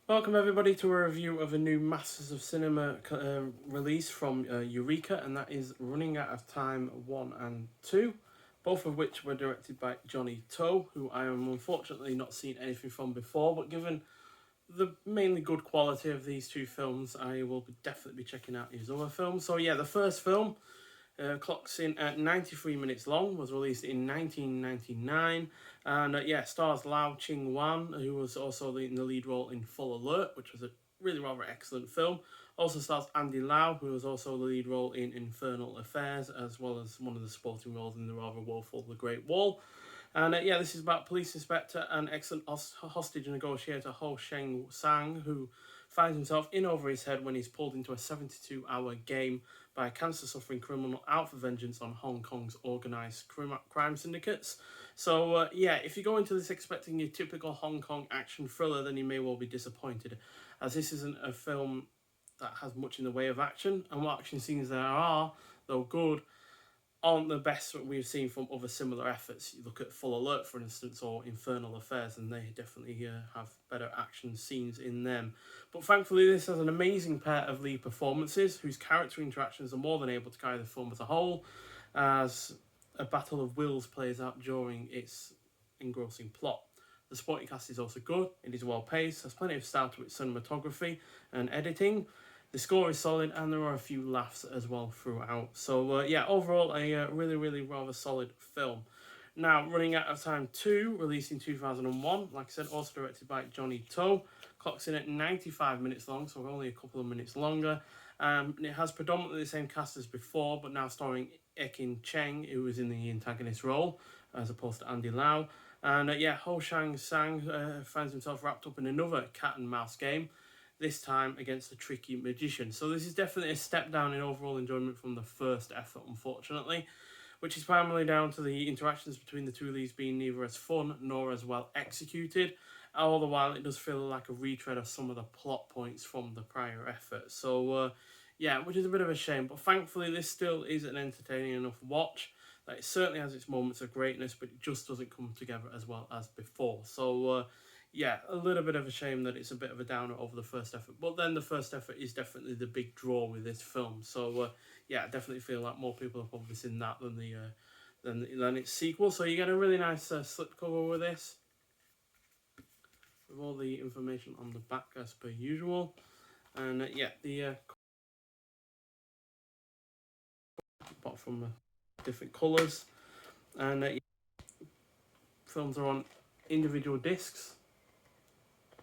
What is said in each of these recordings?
Welcome everybody to a review of a new Masters of Cinema release from Eureka, and that is Running Out of Time 1 and 2, both of which were directed by Johnnie To, who I am unfortunately not seen anything from before, but given the mainly good quality of these two films, I will definitely be checking out his other films. So yeah, the first film clocks in at 93 minutes long, was released in 1999, and stars Ching-wan, who was also in the lead role in Full Alert, which was a really rather excellent film. Also stars Andy Lau, who was also the lead role in Infernal Affairs, as well as one of the supporting roles in the rather woeful The Great Wall. And this is about police inspector and excellent hostage negotiator Ho Sheng Sang, who finds himself in over his head when he's pulled into a 72-hour game by a cancer-suffering criminal out for vengeance on Hong Kong's organised crime syndicates. So, if you go into this expecting your typical Hong Kong action thriller, then you may well be disappointed, as this isn't a film that has much in the way of action, and what action scenes there are, though good, aren't the best that we've seen from other similar efforts. You look at Full Alert, for instance, or Infernal Affairs, and they definitely have better action scenes in them. But thankfully, this has an amazing pair of lead performances, whose character interactions are more than able to carry the film as a whole, as a battle of wills plays out during its engrossing plot. The supporting cast is also good, it is well paced, has plenty of style to its cinematography and editing. The score is solid, and there are a few laughs as well throughout. So, overall, a really rather solid film. Now, Running Out of Time 2, released in 2001, like I said, also directed by Johnnie To, clocks in at 95 minutes long, so only a couple of minutes longer. It has predominantly the same cast as before, but now starring Ekin Cheng, who was in the antagonist role, as opposed to Andy Lau. And Ho Shang Sang finds himself wrapped up in another cat and mouse game, this time against a tricky magician. So this is definitely a step down in overall enjoyment from the first effort, unfortunately, which is primarily down to the interactions between the two leads being neither as fun nor as well executed. All the while, it does feel like a retread of some of the plot points from the prior effort. So, which is a bit of a shame. But thankfully, this still is an entertaining enough watch. That it certainly has its moments of greatness, but it just doesn't come together as well as before. So, a little bit of a shame that it's a bit of a downer over the first effort. But then the first effort is definitely the big draw with this film. So, I definitely feel like more people have probably seen that than than its sequel. So you get a really nice slipcover with this, with all the information on the back as per usual. And apart from different colours. And films are on individual discs,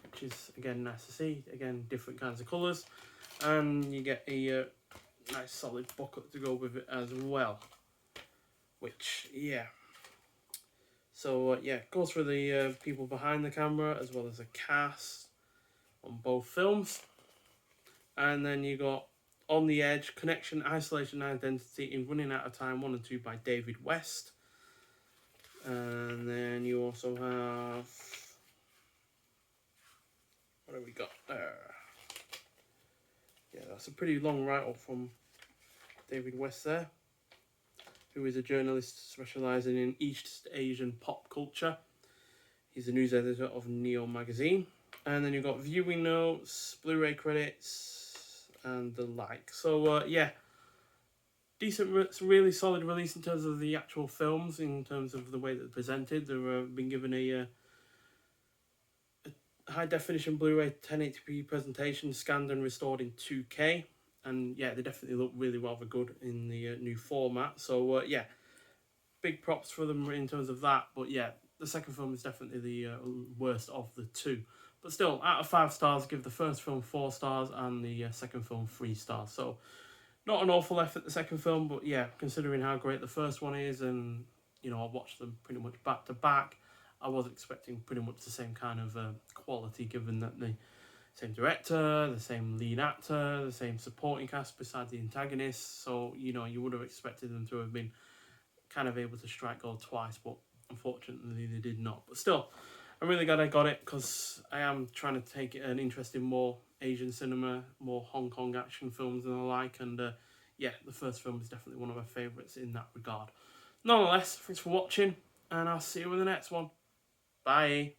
which is again nice to see. Again, different kinds of colours, and you get a nice solid booklet to go with it as well. Which so goes for the people behind the camera as well as the cast on both films, and then you got On the Edge, Connection, Isolation, and Identity in Running Out of Time 1 and 2 by David West. And then you also have, what have we got there? Yeah, that's a pretty long write-up from David West there, who is a journalist specialising in East Asian pop culture. He's the news editor of Neo magazine. And then you've got viewing notes, Blu-ray credits, and the like. So, decent, really solid release in terms of the actual films, in terms of the way that they're presented. They've been given a high definition Blu-ray 1080p presentation, scanned and restored in 2K. And they definitely look really rather good in the new format. So, big props for them in terms of that. But the second film is definitely the worst of the two. But still, out of 5 stars, give the first film 4 stars and the second film 3 stars. So, not an awful effort, the second film, but considering how great the first one is, and I watched them pretty much back to back, I was expecting pretty much the same kind of quality, given that the same director, the same lead actor, the same supporting cast besides the antagonist. So, you would have expected them to have been kind of able to strike gold twice, but unfortunately they did not. But still, I'm really glad I got it, because I am trying to take an interest in more Asian cinema, more Hong Kong action films and the like. And the first film is definitely one of my favourites in that regard. Nonetheless, thanks for watching, and I'll see you in the next one. Bye.